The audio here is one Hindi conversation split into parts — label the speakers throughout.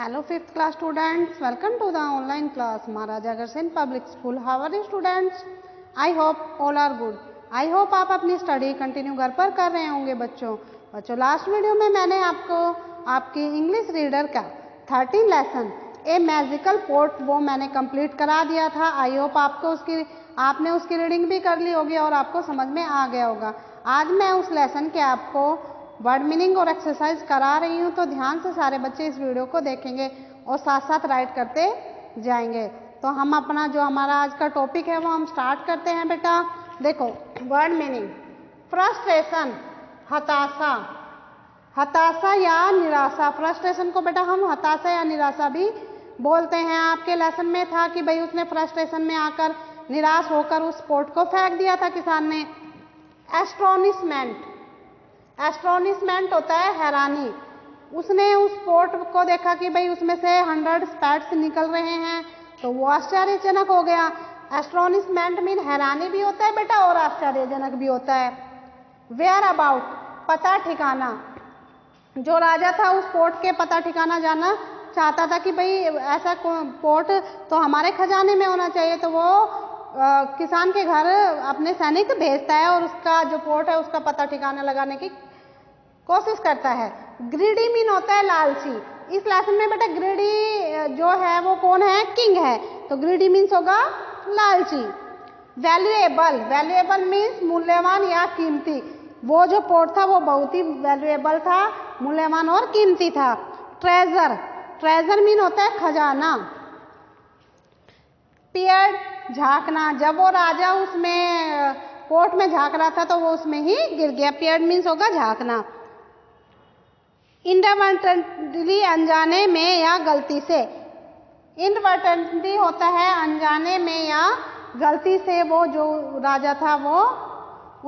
Speaker 1: Hello 5th class students, welcome to the online class Maharaja Agrawal Public School. How are you students? I hope all are good. I hope आप अपनी स्टडी कंटिन्यू घर पर कर रहे होंगे बच्चों लास्ट वीडियो में मैंने आपको आपकी इंग्लिश रीडर का 13 लेसन ए मैजिकल पोर्ट वो मैंने कंप्लीट करा दिया था. आई होप आपने उसकी रीडिंग भी कर ली होगी और आपको समझ में आ गया होगा. आज मैं उस लेसन के आपको वर्ड मीनिंग और एक्सरसाइज करा रही हूँ, तो ध्यान से सारे बच्चे इस वीडियो को देखेंगे और साथ साथ राइट करते जाएंगे. तो हम अपना जो हमारा आज का टॉपिक है वो हम स्टार्ट करते हैं. बेटा देखो, वर्ड मीनिंग फ्रस्ट्रेशन, हताशा या निराशा. फ्रस्ट्रेशन को बेटा हम हताशा या निराशा भी बोलते हैं. आपके लेसन में था कि भाई उसने फ्रस्ट्रेशन में आकर निराश होकर उस पोर्ट को फेंक दिया था किसान ने. एस्ट्रोनिशमेंट होता है हैरानी. उसने उस पोर्ट को देखा कि भाई उसमें से 100 स्पैट्स निकल रहे हैं, तो वो आश्चर्यजनक हो गया. एस्ट्रोनिशमेंट मीन हैरानी भी होता है बेटा और आश्चर्यजनक भी होता है. वेयर अबाउट, पता ठिकाना. जो राजा था उस पोर्ट के पता ठिकाना जानना चाहता था कि भाई ऐसा पोर्ट तो हमारे खजाने में होना चाहिए. तो वो किसान के घर अपने सैनिक भेजता है और उसका जो पोर्ट है उसका पता ठिकाना लगाने की कोशिश करता है. ग्रीडी मीन होता है लालची. इस लेसन में बेटा ग्रीडी जो है वो कौन है? किंग है. तो ग्रीडी मीन्स होगा लालची. वैल्यूएबल मीन्स मूल्यवान या कीमती. वो जो पोर्ट था वो बहुत ही वैल्यूएबल था, मूल्यवान और कीमती था. ट्रेजर मीन होता है खजाना. पियर्ड, झांकना. जब वो राजा उसमें पोर्ट में झांक रहा था तो वो उसमें ही गिर गया. पियर्ड मीन्स होगा झांकना. इनएडवर्टेंटली, अनजाने में या गलती से. इनएडवर्टेंटली होता है अनजाने में या गलती से वो जो राजा था वो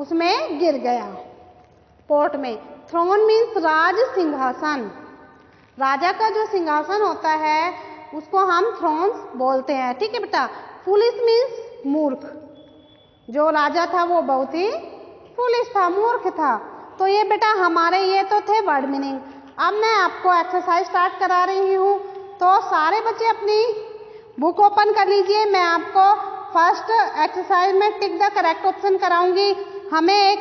Speaker 1: उसमें गिर गया पोर्ट में. थ्रोन मीन्स राज सिंहासन. राजा का जो सिंहासन होता है उसको हम थ्रोन्स बोलते हैं. ठीक है बेटा. फूलिश मीन्स मूर्ख. जो राजा था वो बहुत ही फूलिश था, मूर्ख था. तो ये बेटा हमारे ये तो थे वर्ड मीनिंग. अब मैं आपको एक्सरसाइज स्टार्ट करा रही हूँ, तो सारे बच्चे अपनी बुक ओपन कर लीजिए. मैं आपको फर्स्ट एक्सरसाइज में टिक द करेक्ट ऑप्शन कराऊंगी. हमें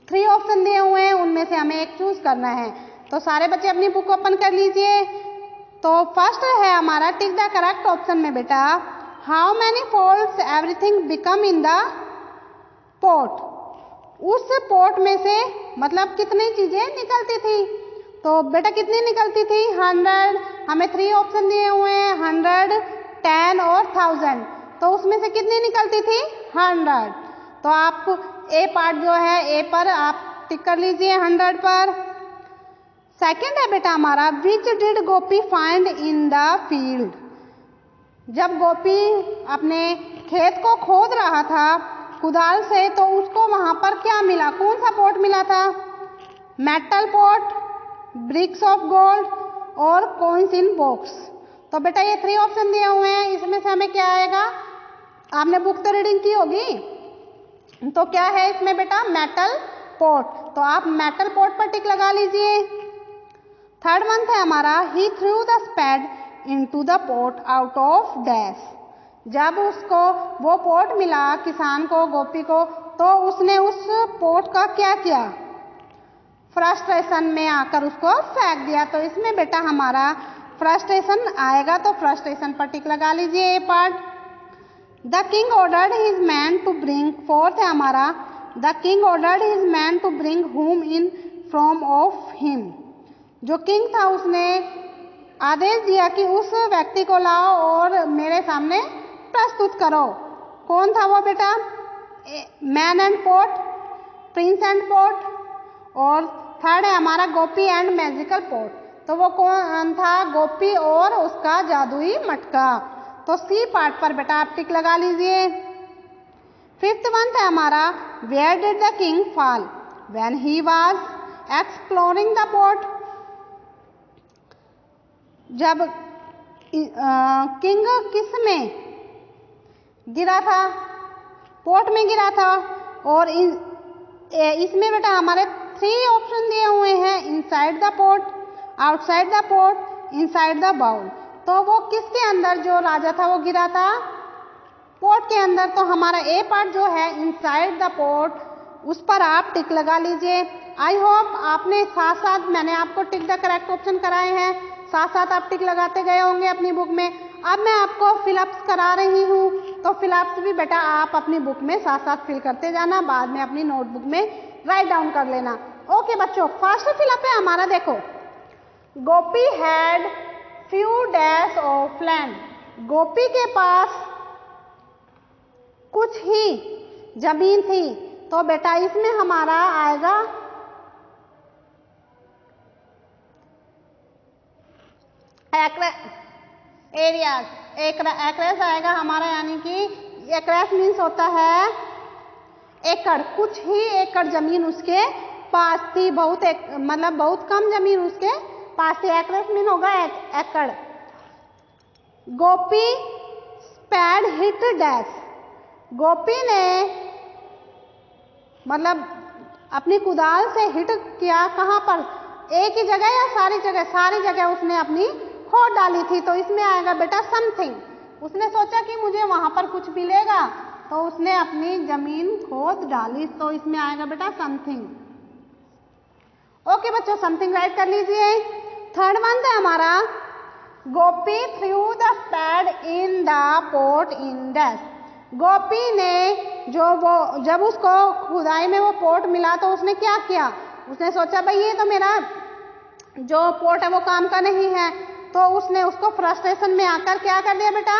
Speaker 1: 3 ऑप्शन दिए हुए हैं, उनमें से हमें एक चूज करना है. तो सारे बच्चे अपनी बुक ओपन कर लीजिए. तो फर्स्ट है हमारा टिक द करेक्ट ऑप्शन में बेटा, how many folds everything become in the port. उस पोर्ट में से मतलब कितनी चीजें निकलती थी. तो बेटा कितनी निकलती थी? 100. हमें 3 ऑप्शन दिए हुए हैं, 100, 10 और 1000. तो उसमें से कितनी निकलती थी? 100. तो आप ए पार्ट जो है ए पर आप टिक कर लीजिए 100 पर. सेकेंड है बेटा हमारा, which did Gopi find in the field. जब गोपी अपने खेत को खोद रहा था कुदाल से, तो उसको वहां पर क्या मिला? कौन सा पोर्ट मिला था? Metal port, bricks of gold और कॉइन्स इन बॉक्स. तो बेटा ये 3 ऑप्शन दिए हुए हैं, इसमें से हमें क्या आएगा? आपने बुक तो रीडिंग की होगी, तो क्या है इसमें बेटा? Metal port. तो आप मेटल पोर्ट पर टिक लगा लीजिए. थर्ड वन है हमारा, he threw the spade into the port out of dash. जब उसको वो पोर्ट मिला किसान को, गोपी को, तो उसने उस पोर्ट का क्या किया? फ्रस्ट्रेशन में आकर उसको फेंक दिया. तो इसमें बेटा हमारा फ्रस्ट्रेशन आएगा, तो फ्रस्ट्रेशन पर टिक लगा लीजिए A part. The king ordered his men to bring. Fourth है हमारा, the king ordered his men to bring him in front of him. जो किंग था उसने आदेश दिया कि उस व्यक्ति को लाओ और मेरे सामने प्रस्तुत करो. कौन था वो बेटा? Man and port, Prince and port, और थर्ड है हमारा गोपी एंड मैजिकल पोर्ट. तो वो कौन था? गोपी और उसका जादुई मटका. तो सी पार्ट पर बेटा आप टिक लगा लीजिए. फिफ्थ वन था हमारा, where did the king fall when he was exploring the port. जब किंग किस में गिरा था? पोर्ट में गिरा था. और इसमें बेटा हमारे 3 ऑप्शन दिए हुए हैं, inside the port, outside the port, inside the bowl. तो वो किसके अंदर जो राजा था वो गिरा था? पोट के अंदर। तो हमारा ए पार्ट जो है इनसाइड द पोट, उस पर आप टिक लगा लीजिए। आई होप आपने साथ साथ मैंने आपको टिक द करेक्ट ऑप्शन कराए हैं, साथ साथ आप टिक लगाते गए होंगे अपनी बुक में। अब मैं आपको फिलअप्स करा रही हूँ, तो फिलअप्स भी बेटा आप अपनी बुक में साथ साथ फिल करते जाना, बाद में अपनी नोटबुक में राइट डाउन कर लेना। ओके बच्चों, फर्स्ट फिलअप है हमारा, देखो Gopi had few dash of land. Gopi के पास कुछ ही जमीन थी। तो बेटा इसमें हमारा आएगा एरियाज, एक्रेस आएगा हमारा, यानी कि एक्रेस मीन्स होता है एकड़। कुछ ही एकड़ जमीन उसके पास थी, बहुत मतलब बहुत कम जमीन उसके पास थी। एक्रेस मीन होगा एकड़। गोपी स्पैड हिट डैश। गोपी ने मतलब अपनी कुदाल से हिट किया, कहाँ पर? एक ही जगह या सारी जगह? सारी जगह उसने अपनी खोद डाली थी। तो इसमें आएगा बेटा समथिंग। उसने सोचा कि मुझे वहां पर कुछ मिलेगा, तो उसने अपनी जमीन खोद डाली। तो इसमें आएगा बेटा समथिंग। ओके बच्चों, समथिंग राइट कर लीजिए। थर्ड वन है हमारा Gopi threw the spade in the pot in dash. Gopi ने जब उसको खुदाई में वो पोट मिला, तो उसने क्या किया? उसने सोचा भाई ये तो मेरा जो पोट है वो काम का नहीं है, तो उसने उसको फ्रस्ट्रेशन में आकर क्या कर दिया बेटा?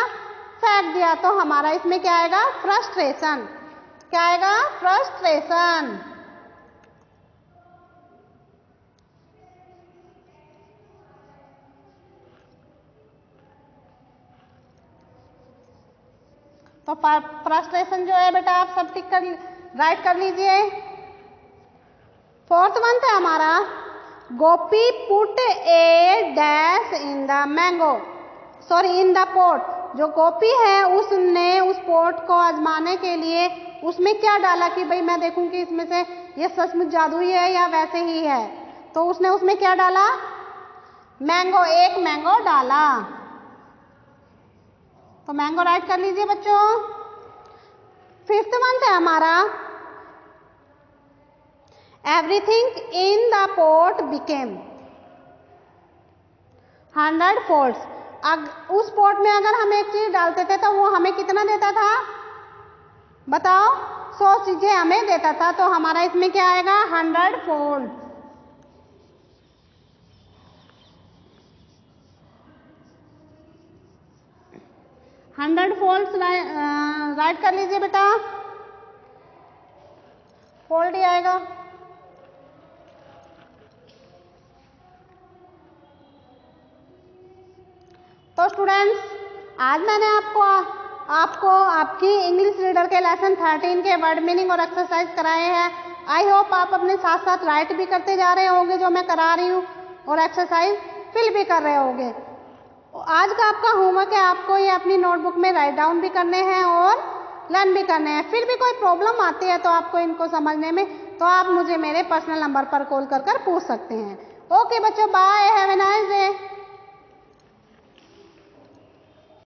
Speaker 1: फेंक दिया। तो हमारा इसमें क्या आएगा? फ्रस्ट्रेशन। क्या आएगा? फ्रस्ट्रेशन। तो फ्रस्ट्रेशन जो है बेटा आप सब टिक कर राइट कर लीजिए। फोर्थ वन था हमारा Gopi put a dash in the mango, sorry in the pot. जो गोपी है उसने उस पोट को आजमाने के लिए उसमें क्या डाला कि भाई मैं देखूं कि इसमें से ये सचमुच जादुई है या वैसे ही है। तो उसने उसमें क्या डाला? मैंगो, एक मैंगो डाला। तो मैंगो राइट कर लीजिए बच्चों। फिफ्थ वन है हमारा everything in the pot became 100 folds. उस पोट में अगर हम एक चीज डालते थे तो वो हमें कितना देता था? बताओ, 100 चीजें हमें देता था। तो हमारा इसमें क्या आएगा? 100 फोल्ड। 100 फोल्ड्स राइट कर लीजिए बेटा। फोल्ड ही आएगा। तो स्टूडेंट्स, आज मैंने आपको आपकी इंग्लिश रीडर के लेसन 13 के वर्ड मीनिंग और एक्सरसाइज कराए हैं। आई होप आप अपने साथ साथ राइट भी करते जा रहे होंगे जो मैं करा रही हूँ, और एक्सरसाइज फिल भी कर रहे होंगे। आज का आपका होमवर्क है, आपको ये अपनी नोटबुक में राइट डाउन भी करने हैं और लर्न भी करने हैं। फिर भी कोई प्रॉब्लम आती है तो आपको इनको समझने में, तो आप मुझे मेरे पर्सनल नंबर पर कॉल कर पूछ सकते हैं। ओके बच्चों, bye, have a nice day.